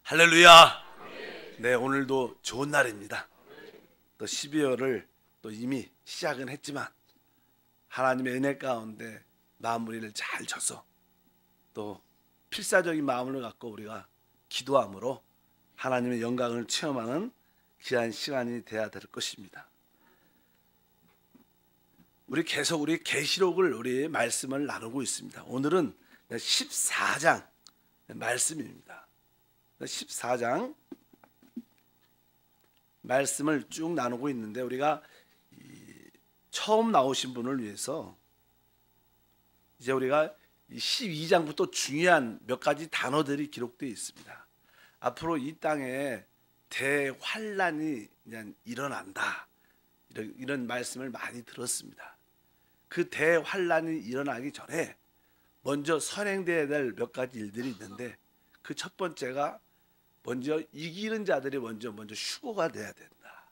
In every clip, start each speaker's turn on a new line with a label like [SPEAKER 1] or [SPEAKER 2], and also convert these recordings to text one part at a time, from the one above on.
[SPEAKER 1] 할렐루야. 네, 오늘도 좋은 날입니다. 또 12월을 또 이미 시작은 했지만 하나님의 은혜 가운데 마무리를 잘 져서 또 필사적인 마음을 갖고 우리가 기도함으로 하나님의 영광을 체험하는 귀한 시간이 되어야 될 것입니다. 우리 계속 우리 계시록을 우리 말씀을 나누고 있습니다. 오늘은 14장 말씀입니다. 14장 말씀을 쭉 나누고 있는데 우리가 처음 나오신 분을 위해서 이제 우리가 12장부터 중요한 몇 가지 단어들이 기록되어 있습니다. 앞으로 이 땅에 대환란이 그냥 일어난다, 이런 말씀을 많이 들었습니다. 그 대환란이 일어나기 전에 먼저 선행되어야 될 몇 가지 일들이 있는데 그 첫 번째가 먼저 이기는 자들이 먼저 휴거가 돼야 된다,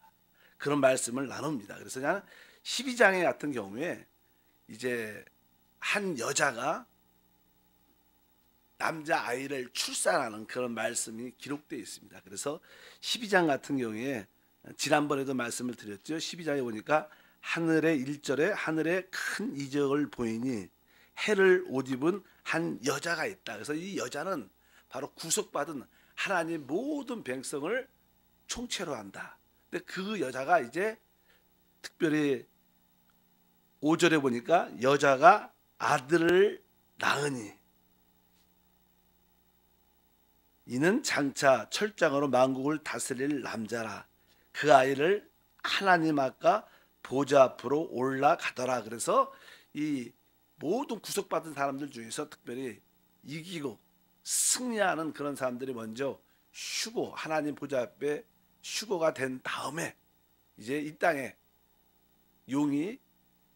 [SPEAKER 1] 그런 말씀을 나눕니다. 그래서 그냥 12장에 같은 경우에 이제 한 여자가 남자아이를 출산하는 그런 말씀이 기록되어 있습니다. 그래서 12장 같은 경우에 지난번에도 말씀을 드렸죠. 12장에 보니까 하늘의 1절에 하늘에 큰 이적을 보이니 해를 옷 입은 한 여자가 있다. 그래서 이 여자는 바로 구속받은 하나님 모든 백성을 총체로 한다. 근데 그 여자가 이제 특별히 5절에 보니까 여자가 아들을 낳으니 이는 장차 철장으로 만국을 다스릴 남자라. 그 아이를 하나님 아까 보좌 앞으로 올라가더라. 그래서 이 모든 구속받은 사람들 중에서 특별히 이기고 승리하는 그런 사람들이 먼저 휴거, 하나님 보좌 앞에 휴거가 된 다음에 이제 이 땅에 용이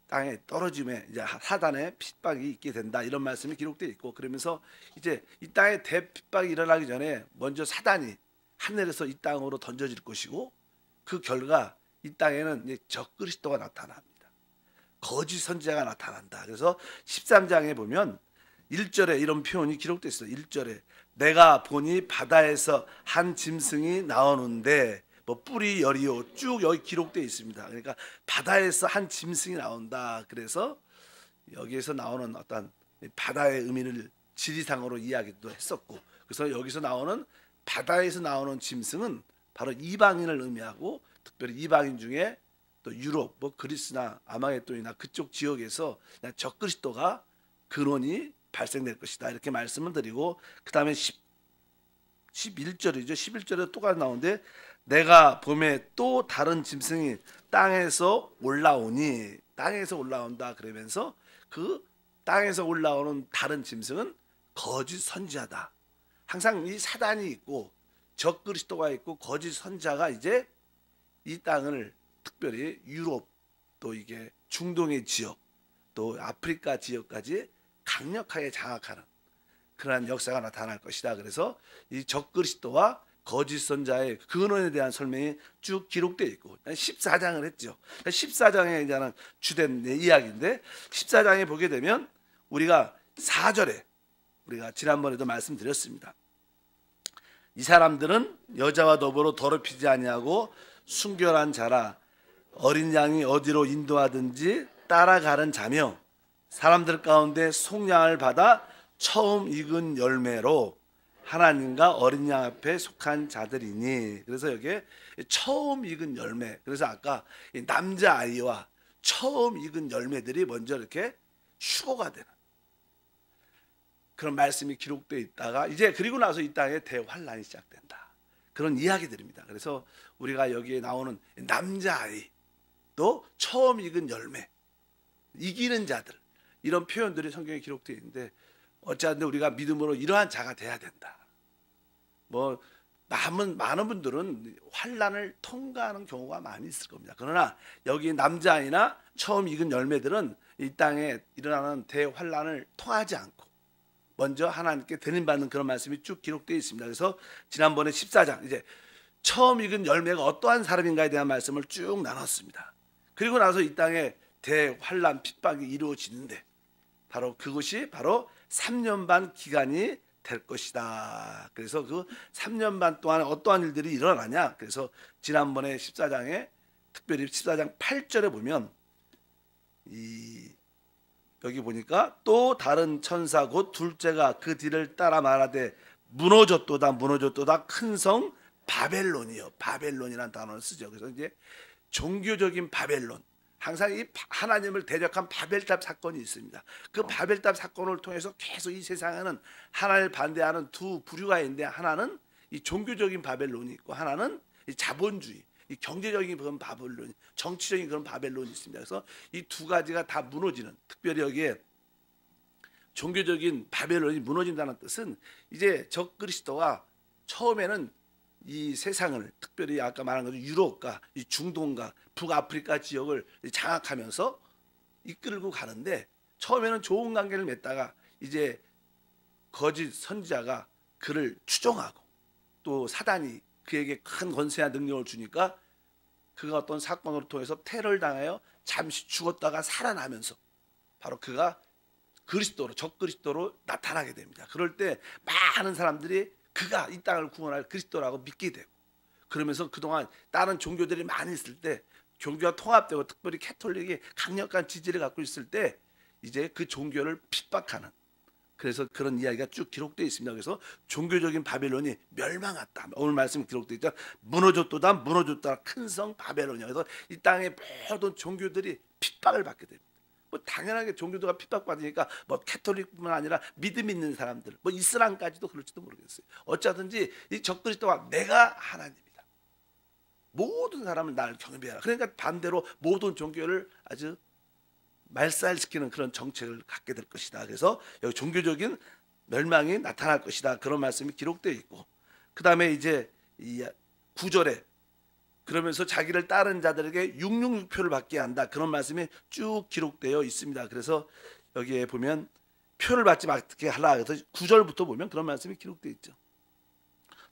[SPEAKER 1] 땅에 떨어짐에 이제 사단의 핍박이 있게 된다, 이런 말씀이 기록되어 있고, 그러면서 이제 이 땅에 대핍박이 일어나기 전에 먼저 사단이 하늘에서 이 땅으로 던져질 것이고, 그 결과 이 땅에는 이제 적그리스도가 나타납니다. 거짓 선지자가 나타난다. 그래서 13장에 보면 1절에 이런 표현이 기록되어 있어요. 1절에 내가 보니 바다에서 한 짐승이 나오는데 뭐 뿔이 여리오, 쭉 여기 기록되어 있습니다. 그러니까 바다에서 한 짐승이 나온다. 그래서 여기에서 나오는 어떤 바다의 의미를 지리상으로 이야기도 했었고, 그래서 여기서 나오는 바다에서 나오는 짐승은 바로 이방인을 의미하고, 특별히 이방인 중에 또 유럽, 뭐 그리스나 아마겟돈이나 그쪽 지역에서 적그리스도가 근원이 발생될 것이다, 이렇게 말씀을 드리고, 그 다음에 11절이죠. 11절에 또 나오는데 내가 봄에 또 다른 짐승이 땅에서 올라오니, 땅에서 올라온다 그러면서 그 땅에서 올라오는 다른 짐승은 거짓 선지자다. 항상 이 사단이 있고 적그리스도가 있고 거짓 선지자가 이제 이 땅을, 특별히 유럽, 또 이게 중동의 지역, 또 아프리카 지역까지 강력하게 장악하는 그러한 역사가 나타날 것이다. 그래서 이 적그리스도와 거짓 선자의 근원에 대한 설명이 쭉 기록되어 있고, 14장을 했죠. 14장에 이제는 주된 이야기인데, 14장에 보게 되면 우리가 4절에 우리가 지난번에도 말씀드렸습니다. 이 사람들은 여자와 더불어 더럽히지 아니하고 순결한 자라, 어린 양이 어디로 인도하든지 따라가는 자며 사람들 가운데 속량을 받아 처음 익은 열매로 하나님과 어린 양 앞에 속한 자들이니. 그래서 여기에 처음 익은 열매, 그래서 아까 남자아이와 처음 익은 열매들이 먼저 이렇게 휴거가 되는 그런 말씀이 기록되어 있다가, 이제 그리고 나서 이 땅에 대환란이 시작된다, 그런 이야기들입니다. 그래서 우리가 여기에 나오는 남자아이, 또 처음 익은 열매, 이기는 자들, 이런 표현들이 성경에 기록되어 있는데, 어찌하든 우리가 믿음으로 이러한 자가 돼야 된다. 뭐 많은 분들은 환란을 통과하는 경우가 많이 있을 겁니다. 그러나 여기 남자아이나 처음 익은 열매들은 이 땅에 일어나는 대환란을 통하지 않고 먼저 하나님께 드림받는 그런 말씀이 쭉 기록되어 있습니다. 그래서 지난번에 14장 이제 처음 익은 열매가 어떠한 사람인가에 대한 말씀을 쭉 나눴습니다. 그리고 나서 이 땅에 대환란 핍박이 이루어지는데, 바로 그것이 바로 3년 반 기간이 될 것이다. 그래서 그 3년 반 동안 어떠한 일들이 일어나냐. 그래서 지난번에 14장에 특별히 14장 8절에 보면 여기 보니까 또 다른 천사 곧 둘째가 그 뒤를 따라 말하되 무너졌도다 무너졌도다 큰 성 바벨론이요. 바벨론이라는 단어를 쓰죠. 그래서 이제 종교적인 바벨론, 항상 이 하나님을 대적한 바벨탑 사건이 있습니다. 그 바벨탑 사건을 통해서 계속 이 세상에는 하나님을 반대하는 두 부류가 있는데, 하나는 이 종교적인 바벨론이 있고 하나는 이 자본주의, 이 경제적인 그런 바벨론, 정치적인 그런 바벨론이 있습니다. 그래서 이 두 가지가 다 무너지는, 특별히 여기에 종교적인 바벨론이 무너진다는 뜻은 이제 적그리스도가 처음에는 이 세상을, 특별히 아까 말한 것처럼 유럽과 이 중동과 북아프리카 지역을 장악하면서 이끌고 가는데, 처음에는 좋은 관계를 맺다가 이제 거짓 선지자가 그를 추종하고 또 사단이 그에게 큰 권세와 능력을 주니까 그가 어떤 사건으로 통해서 테러를 당하여 잠시 죽었다가 살아나면서 바로 그가 그리스도로, 적그리스도로 나타나게 됩니다. 그럴 때 많은 사람들이 그가 이 땅을 구원할 그리스도라고 믿게 되고, 그러면서 그동안 다른 종교들이 많이 있을 때 종교가 통합되고 특별히 캐톨릭이 강력한 지지를 갖고 있을 때 이제 그 종교를 핍박하는, 그래서 그런 이야기가 쭉 기록되어 있습니다. 그래서 종교적인 바벨론이 멸망했다. 오늘 말씀 기록되어 있죠. 무너졌도다 무너졌다 큰 성 바벨론이야. 그래서 이 땅의 모든 종교들이 핍박을 받게 됩니다. 뭐 당연하게 종교도가 핍박받으니까 뭐 캐톨릭뿐만 아니라 믿음 있는 사람들, 뭐 이슬람까지도 그럴지도 모르겠어요. 어쩌든지 이 적그리스도가 내가 하나님이다, 모든 사람은 나를 경배하라, 그러니까 반대로 모든 종교를 아주 말살시키는 그런 정책을 갖게 될 것이다. 그래서 여기 종교적인 멸망이 나타날 것이다, 그런 말씀이 기록되어 있고, 그 다음에 이제 이 9절에 그러면서 자기를 따른 자들에게 666표를 받게 한다, 그런 말씀이 쭉 기록되어 있습니다. 그래서 여기에 보면 표를 받지 말게 하라, 그래서 9절부터 보면 그런 말씀이 기록되어 있죠.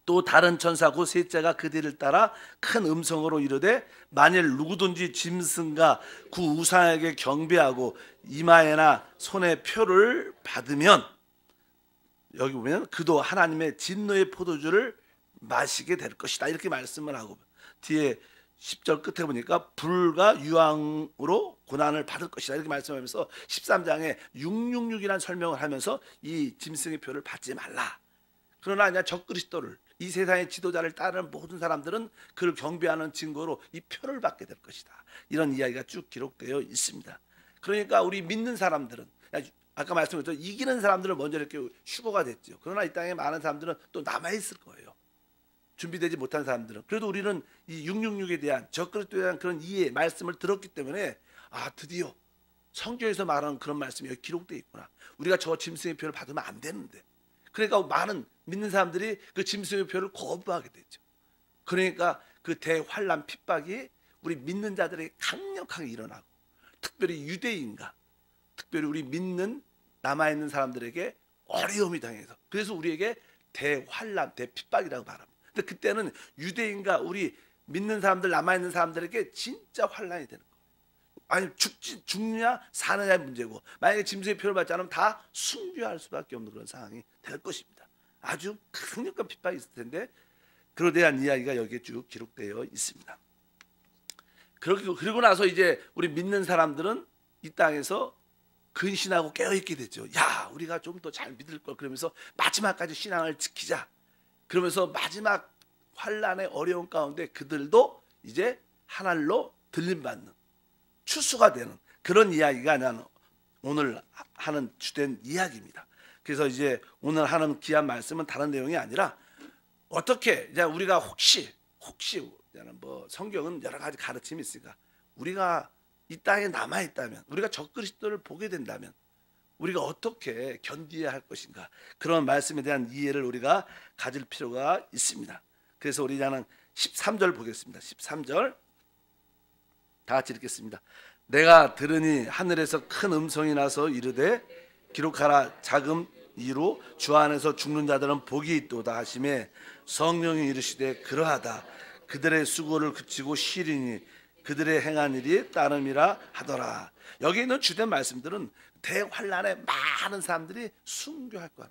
[SPEAKER 1] 또 다른 천사 곧 셋째가 그 뒤를 따라 큰 음성으로 이르되 만일 누구든지 짐승과 그 우상에게 경배하고 이마에나 손에 표를 받으면, 여기 보면 그도 하나님의 진노의 포도주를 마시게 될 것이다, 이렇게 말씀을 하고, 뒤에 10절 끝에 보니까 불과 유황으로 고난을 받을 것이다, 이렇게 말씀하면서 13장에 666이라는 설명을 하면서 이 짐승의 표를 받지 말라. 그러나 이제 적그리스도를, 이 세상의 지도자를 따르는 모든 사람들은 그를 경배하는 증거로 이 표를 받게 될 것이다, 이런 이야기가 쭉 기록되어 있습니다. 그러니까 우리 믿는 사람들은, 아까 말씀드렸죠, 이기는 사람들은 먼저 이렇게 휴거가 됐죠. 그러나 이 땅에 많은 사람들은 또 남아있을 거예요. 준비되지 못한 사람들은. 그래도 우리는 이 666에 대한, 적그리스도에 대한 그런 이해, 말씀을 들었기 때문에 드디어 성경에서 말하는 그런 말씀이 여기 기록되어 있구나, 우리가 저 짐승의 표를 받으면 안 되는데. 그러니까 많은 믿는 사람들이 그 짐승의 표를 거부하게 되죠. 그러니까 그 대환란 핍박이 우리 믿는 자들에게 강력하게 일어나고, 특별히 유대인과 특별히 우리 믿는 남아있는 사람들에게 어려움이 당해서, 그래서 우리에게 대환란, 대핍박이라고 말합니다. 근데 그때는 유대인과 우리 믿는 사람들, 남아있는 사람들에게 진짜 환란이 되는 거예요. 아니 죽느냐 사느냐의 문제고, 만약에 짐승의 표를 받지 않으면 다 순교할 수밖에 없는 그런 상황이 될 것입니다. 아주 강력한 핍박이 있을 텐데, 그에 대한 이야기가 여기에 쭉 기록되어 있습니다. 그리고 나서 이제 우리 믿는 사람들은 이 땅에서 근신하고 깨어있게 되죠. 야, 우리가 좀 더 잘 믿을 걸, 그러면서 마지막까지 신앙을 지키자, 그러면서 마지막 환란의 어려운 가운데 그들도 이제 하늘로 들림받는, 추수가 되는 그런 이야기가 나는 오늘 하는 주된 이야기입니다. 그래서 이제 오늘 하는 귀한 말씀은 다른 내용이 아니라, 어떻게 이제 우리가 혹시 뭐 성경은 여러 가지 가르침이 있으니까, 우리가 이 땅에 남아 있다면, 우리가 적그리스도를 보게 된다면 우리가 어떻게 견디어야 할 것인가, 그런 말씀에 대한 이해를 우리가 가질 필요가 있습니다. 그래서 우리 나는 13절 보겠습니다. 13절 다 같이 읽겠습니다. 내가 들으니 하늘에서 큰 음성이 나서 이르되 기록하라, 작은 이로 주 안에서 죽는 자들은 복이 있도다 하시매 성령이 이르시되 그러하다, 그들의 수고를 그치고 쉬리니 그들의 행한 일이 따름이라 하더라. 여기 있는 주된 말씀들은 대환란에 많은 사람들이 순교할 거라.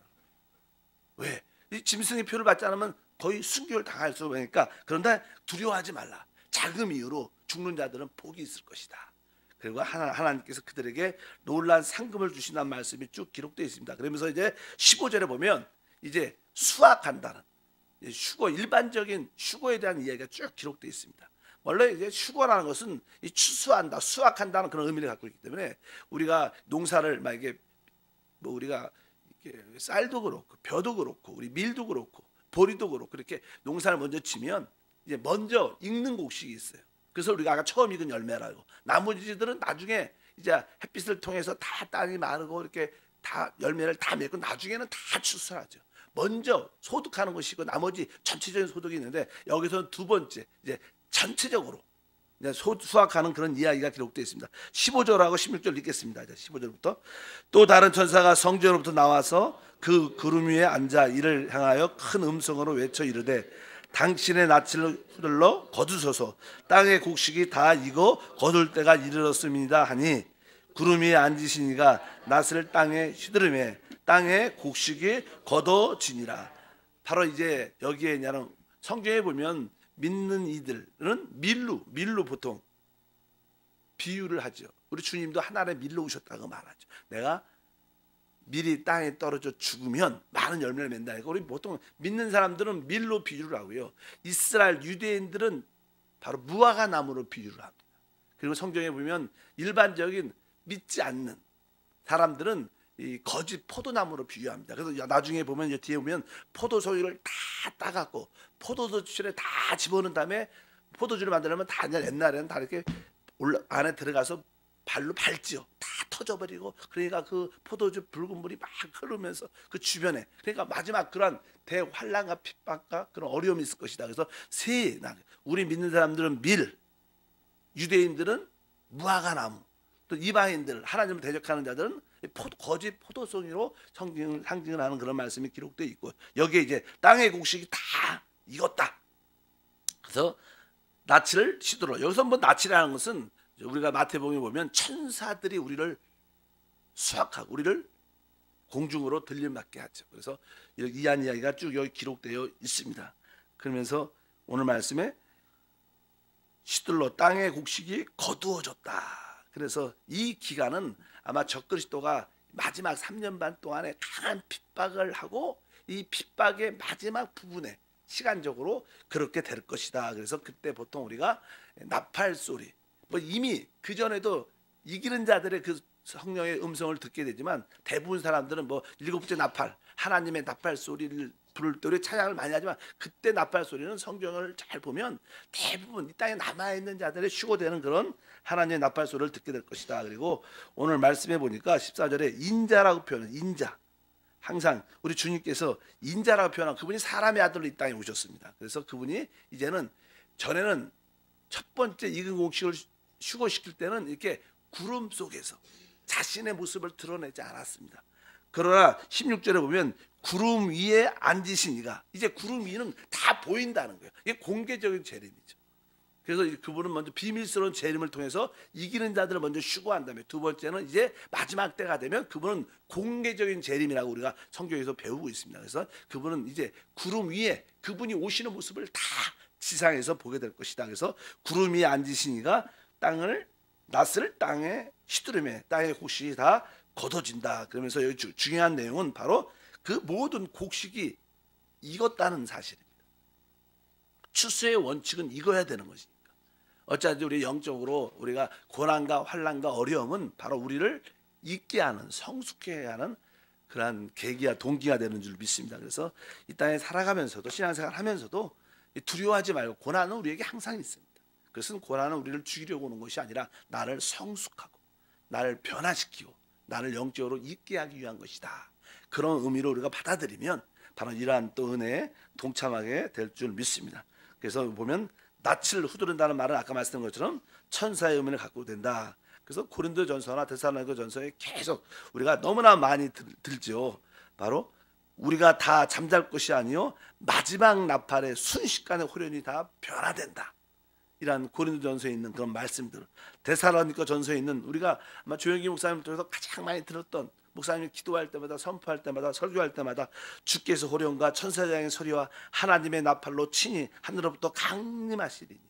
[SPEAKER 1] 왜? 이 짐승의 표를 받지 않으면 거의 순교를 당할 수 있으니까. 그런데 두려워하지 말라. 자금 이후로 죽는 자들은 복이 있을 것이다. 그리고 하나님께서 그들에게 놀라운 상금을 주신다는 말씀이 쭉 기록되어 있습니다. 그러면서 이제 15절에 보면 이제 수확한다는 휴거, 일반적인 휴거에 대한 이야기가 쭉 기록되어 있습니다. 원래 이제 휴거라는 것은 이 추수한다, 수확한다는 그런 의미를 갖고 있기 때문에 우리가 농사를 만약에 뭐 우리가 쌀도 그렇고 벼도 그렇고 우리 밀도 그렇고 보리도 그렇고 그렇게 농사를 먼저 치면 이제 먼저 익는 곡식이 있어요. 그래서 우리가 아까 처음 익은 열매라고. 나머지들은 나중에 이제 햇빛을 통해서 다 땅이 마르고 이렇게 다 열매를 다 맺고 나중에는 다 추수하죠. 먼저 소득하는 것이고 나머지 전체적인 소득이 있는데 여기서는 두 번째 이제 전체적으로 수확하는 그런 이야기가 기록되어 있습니다. 15절하고 16절 읽겠습니다. 15절부터 또 다른 천사가 성전으로부터 나와서 그 구름 위에 앉아 이를 향하여 큰 음성으로 외쳐 이르되 당신의 낯을 흔들러 거두소서 땅의 곡식이 다 익어 거둘 때가 이르렀습니다 하니 구름 위에 앉으신 이가 낯을 땅에 휘두르매 땅의 곡식이 걷어지니라. 바로 이제 여기에 그냥 성경에 보면 믿는 이들은 밀로 보통 비유를 하죠. 우리 주님도 하나의 밀로 오셨다고 말하죠. 내가 밀이 땅에 떨어져 죽으면 많은 열매를 맺는다. 우리 보통 믿는 사람들은 밀로 비유를 하고요. 이스라엘 유대인들은 바로 무화과 나무로 비유를 합니다. 그리고 성경에 보면 일반적인 믿지 않는 사람들은 이 거짓 포도나무로 비유합니다. 그래서 나중에 보면 뒤에 보면 포도송이를 다 따갖고 포도주를 다 집어넣은 다음에 포도주를 만들려면 다 옛날에는 다 이렇게 안에 들어가서 발로 밟지요. 다 터져버리고 그러니까 그 포도주 붉은 물이 막 흐르면서 그 주변에 그러니까 마지막 그런 대환란과 핍박과 그런 어려움이 있을 것이다. 그래서 우리 믿는 사람들은 밀, 유대인들은 무화과 나무, 또 이방인들 하나님을 대적하는 자들은 거짓 포도송이로 상징을 하는 그런 말씀이 기록되어 있고 여기에 이제 땅의 곡식이 다 익었다. 그래서 낯을 휘둘러. 여기서 뭐 낯이라는 것은 우리가 마태복음에 보면 천사들이 우리를 수확하고 우리를 공중으로 들림받게 하죠. 그래서 이한 이야기가 쭉 여기 기록되어 있습니다. 그러면서 오늘 말씀에 휘둘러 땅의 곡식이 거두어졌다. 그래서 이 기간은 아마 적그리스도가 마지막 3년 반 동안에 강한 핍박을 하고 이 핍박의 마지막 부분에 시간적으로 그렇게 될 것이다. 그래서 그때 보통 우리가 나팔 소리, 뭐 이미 그 전에도 이기는 자들의 그 성령의 음성을 듣게 되지만 대부분 사람들은 뭐 일곱째 나팔, 하나님의 나팔 소리를 부를 때 우리 찬양을 많이 하지만 그때 나팔 소리는 성경을 잘 보면 대부분 이 땅에 남아있는 자들의 휴거되는 그런 하나님의 나팔 소리를 듣게 될 것이다. 그리고 오늘 말씀해 보니까 14절에 인자라고 표현한 인자. 항상 우리 주님께서 인자라고 표현한 그분이 사람의 아들로 이 땅에 오셨습니다. 그래서 그분이 이제는 전에는 첫 번째 익은 곡식을 휴거시킬 때는 이렇게 구름 속에서 자신의 모습을 드러내지 않았습니다. 그러나 16절에 보면 구름 위에 앉으신 이가 이제 구름 위는 다 보인다는 거예요. 이게 공개적인 재림이죠. 그래서 그분은 먼저 비밀스러운 재림을 통해서 이기는 자들을 먼저 휴거한 다음에 두 번째는 이제 마지막 때가 되면 그분은 공개적인 재림이라고 우리가 성경에서 배우고 있습니다. 그래서 그분은 이제 구름 위에 그분이 오시는 모습을 다 지상에서 보게 될 것이다. 그래서 구름 위에 앉으신 이가 낯을 땅에 휘두르며 땅의 곡식이 다 걷어진다. 그러면서 여기 중요한 내용은 바로 그 모든 곡식이 익었다는 사실입니다. 추수의 원칙은 익어야 되는 것이니까. 어차피 우리 영적으로 우리가 고난과 환난과 어려움은 바로 우리를 익게 하는 성숙해 하는 그러한 계기와 동기가 되는 줄 믿습니다. 그래서 이 땅에 살아가면서도 신앙생활 하면서도 두려워하지 말고 고난은 우리에게 항상 있습니다. 그것은 고난은 우리를 죽이려고 오는 것이 아니라 나를 성숙하고 나를 변화시키고 나를 영적으로 있게 하기 위한 것이다. 그런 의미로 우리가 받아들이면 바로 이러한 또 은혜에 동참하게 될 줄 믿습니다. 그래서 보면 낯을 후두른다는 말은 아까 말씀드린 것처럼 천사의 의미를 갖고 된다. 그래서 고린도전서나 데살로니가전서에 계속 우리가 너무나 많이 들죠. 바로 우리가 다 잠잘 것이 아니요 마지막 나팔의 순식간에 호련이 다 변화된다. 이런 고린도전서에 있는 그런 말씀들, 데살로니가전서에 있는 우리가 아마 조영기 목사님을 통해서 가장 많이 들었던 목사님이 기도할 때마다, 선포할 때마다, 설교할 때마다 주께서 호령과 천사장의 소리와 하나님의 나팔로 친히 하늘로부터 강림하시리니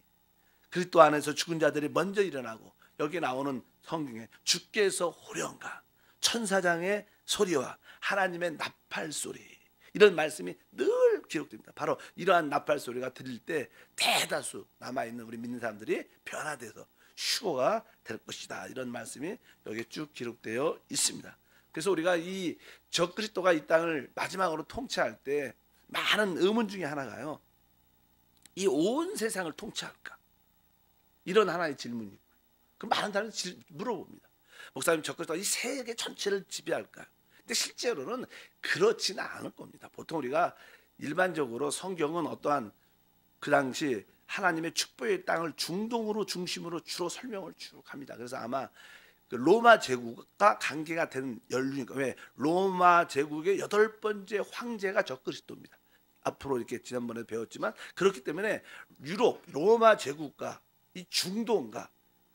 [SPEAKER 1] 그리스도 안에서 죽은 자들이 먼저 일어나고, 여기 나오는 성경에 주께서 호령과 천사장의 소리와 하나님의 나팔 소리, 이런 말씀이 늘 기록됩니다. 바로 이러한 나팔 소리가 들릴 때 대다수 남아있는 우리 믿는 사람들이 변화돼서 휴거가 될 것이다, 이런 말씀이 여기 쭉 기록되어 있습니다. 그래서 우리가 이 적그리스도가 이 땅을 마지막으로 통치할 때 많은 의문 중에 하나가요, 이 온 세상을 통치할까, 이런 하나의 질문이고, 그 많은 사람들이 물어봅니다. 목사님, 적그리스도가 이 세계 전체를 지배할까요? 근데 실제로는 그렇지는 않을 겁니다. 보통 우리가 일반적으로 성경은 어떠한 그 당시 하나님의 축복의 땅을 중동으로 중심으로 주로 설명을 쭉 합니다. 그래서 아마 그 로마 제국과 관계가 되는 연륜이니까, 왜 로마 제국의 8번째 황제가 적그리스도입니다. 앞으로 이렇게 지난번에 배웠지만, 그렇기 때문에 유럽 로마 제국과 이 중동과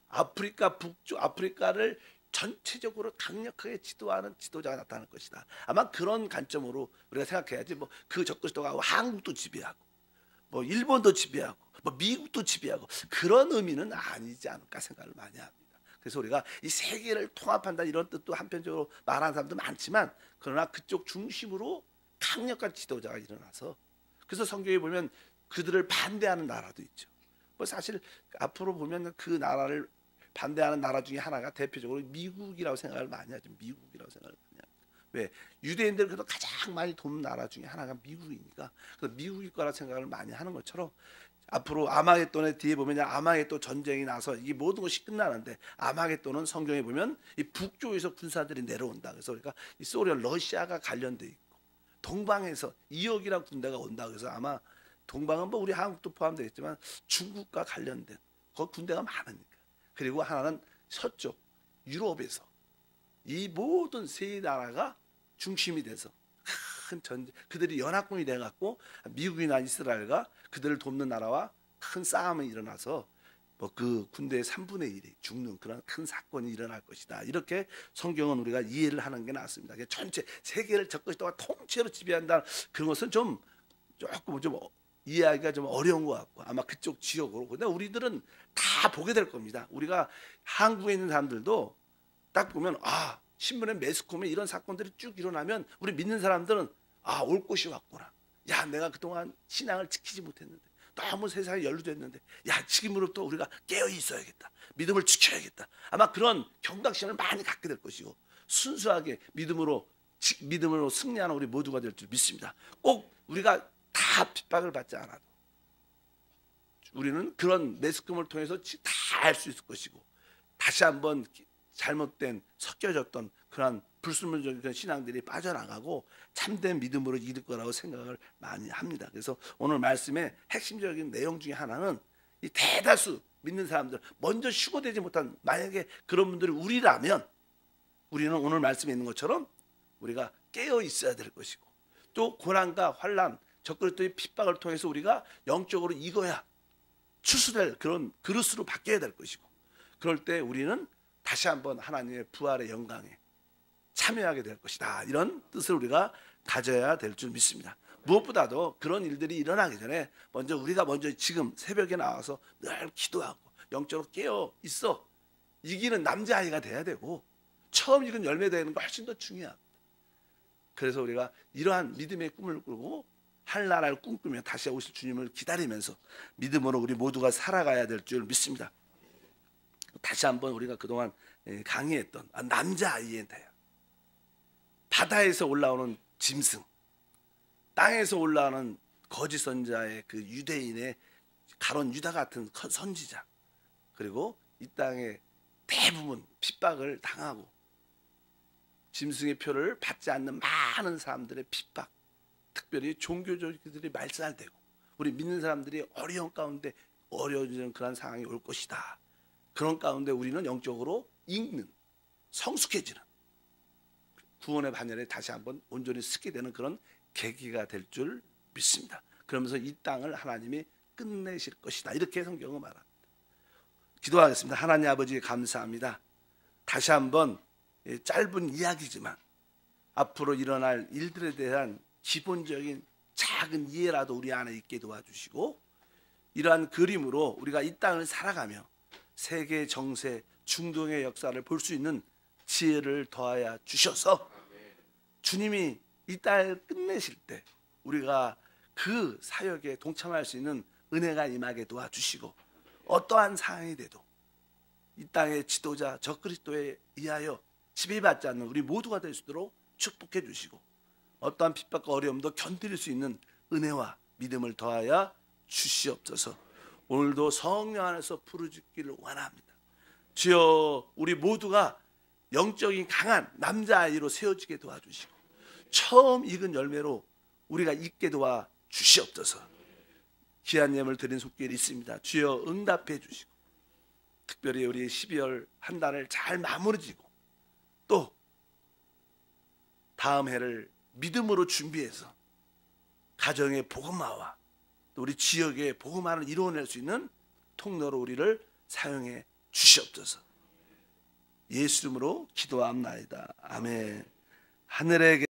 [SPEAKER 1] 아프리카 북쪽, 아프리카를 전체적으로 강력하게 지도하는 지도자가 나타날 것이다. 아마 그런 관점으로 우리가 생각해야지, 뭐 그 적그리스도가 한국도 지배하고, 뭐 일본도 지배하고, 뭐 미국도 지배하고, 그런 의미는 아니지 않을까 생각을 많이 합니다. 그래서 우리가 이 세계를 통합한다, 이런 뜻도 한편적으로 말하는 사람도 많지만, 그러나 그쪽 중심으로 강력한 지도자가 일어나서, 그래서 성경에 보면 그들을 반대하는 나라도 있죠. 뭐 사실 앞으로 보면 그 나라를 반대하는 나라 중에 하나가 대표적으로 미국이라고 생각을 많이 하죠. 미국이라고 생각을 많이 합니다. 왜? 유대인들 그래도 가장 많이 돕는 나라 중에 하나가 미국이니까, 그래서 미국일 거라 생각을 많이 하는 것처럼, 앞으로 아마겟돈의 뒤에 보면 아마겟돈 전쟁이 나서 이게 모든 것이 끝나는데, 아마겟돈은 성경에 보면 이 북쪽에서 군사들이 내려온다. 그래서 우리가 이 소련, 러시아가 관련돼 있고, 동방에서 이억이라는 군대가 온다. 그래서 아마 동방은 뭐 우리 한국도 포함되어 있지만 중국과 관련된 그 군대가 많으니까. 그리고 하나는 서쪽 유럽에서 이 모든 세 나라가 중심이 돼서 큰 전쟁, 그들이 연합군이 돼갖고 미국이나 이스라엘과 그들을 돕는 나라와 큰 싸움이 일어나서 뭐 그 군대의 3분의 1이 죽는 그런 큰 사건이 일어날 것이다. 이렇게 성경은 우리가 이해를 하는 게 낫습니다. 전체 세계를 적그리스도가 통째로 지배한다, 그런 것은 조금 이해하기가 좀 어려운 것 같고, 아마 그쪽 지역으로. 근데 우리들은 다 보게 될 겁니다. 우리가 한국에 있는 사람들도 딱 보면, 아, 신문에 매스컴에 이런 사건들이 쭉 일어나면 우리 믿는 사람들은, 아, 올 것이 왔구나. 야, 내가 그동안 신앙을 지키지 못했는데, 너무 세상에 연루됐는데, 야, 지금으로부터 우리가 깨어 있어야겠다. 믿음을 지켜야겠다. 아마 그런 경각심을 많이 갖게 될 것이고, 순수하게 믿음으로 승리하는 우리 모두가 될 줄 믿습니다. 꼭 우리가 다 핍박을 받지 않아도 우리는 그런 매스컴을 통해서 다 알 수 있을 것이고, 다시 한번 잘못된 섞여졌던 그런 불순물적인 신앙들이 빠져나가고 참된 믿음으로 이룰 거라고 생각을 많이 합니다. 그래서 오늘 말씀의 핵심적인 내용 중에 하나는, 이 대다수 믿는 사람들, 먼저 휴거되지 못한, 만약에 그런 분들이 우리라면, 우리는 오늘 말씀에 있는 것처럼 우리가 깨어 있어야 될 것이고, 또 고난과 환난, 적그리스도의 핍박을 통해서 우리가 영적으로 익어야 추수될 그런 그릇으로 바뀌어야 될 것이고, 그럴 때 우리는 다시 한번 하나님의 부활의 영광에 참여하게 될 것이다, 이런 뜻을 우리가 가져야 될 줄 믿습니다. 무엇보다도 그런 일들이 일어나기 전에 우리가 먼저 지금 새벽에 나와서 늘 기도하고 영적으로 깨어 있어 이기는 남자아이가 돼야 되고, 처음 익은 열매 되는 거 훨씬 더 중요합니다. 그래서 우리가 이러한 믿음의 꿈을 꾸고 하늘나라를 꿈꾸며 다시 오실 주님을 기다리면서 믿음으로 우리 모두가 살아가야 될 줄 믿습니다. 다시 한번 우리가 그동안 강의했던 남자아이에 대해, 바다에서 올라오는 짐승, 땅에서 올라오는 거짓 선자의 그 유대인의 가론 유다 같은 선지자, 그리고 이 땅의 대부분 핍박을 당하고 짐승의 표를 받지 않는 많은 사람들의 핍박, 특별히 종교적들이 말살되고 우리 믿는 사람들이 어려운 가운데 어려워지는 그런 상황이 올 것이다. 그런 가운데 우리는 영적으로 읽는, 성숙해지는 구원의 반열에 다시 한번 온전히 서게 되는 그런 계기가 될 줄 믿습니다. 그러면서 이 땅을 하나님이 끝내실 것이다, 이렇게 성경은 말합니다. 기도하겠습니다. 하나님 아버지, 감사합니다. 다시 한번 짧은 이야기지만 앞으로 일어날 일들에 대한 기본적인 작은 이해라도 우리 안에 있게 도와주시고, 이러한 그림으로 우리가 이 땅을 살아가며 세계 정세 중동의 역사를 볼 수 있는 지혜를 더하여 주셔서 주님이 이 땅을 끝내실 때 우리가 그 사역에 동참할 수 있는 은혜가 임하게 도와주시고, 어떠한 상황이 돼도 이 땅의 지도자 적그리스도에 의하여 지배받지 않는 우리 모두가 될 수 있도록 축복해 주시고, 어떠한 핍박과 어려움도 견딜 수 있는 은혜와 믿음을 더하여 주시옵소서. 오늘도 성령 안에서 부르짖기를 원합니다. 주여, 우리 모두가 영적인 강한 남자아이로 세워지게 도와주시고 처음 익은 열매로 우리가 있게 도와주시옵소서. 귀한 예물 드린 손길이 있습니다. 주여 응답해 주시고, 특별히 우리 12월 한 달을 잘 마무리지고 또 다음 해를 믿음으로 준비해서 가정의 복음화와 또 우리 지역의 복음화를 이루어낼 수 있는 통로로 우리를 사용해 주시옵소서. 예수 이름으로 기도합나이다. 아멘. 하늘에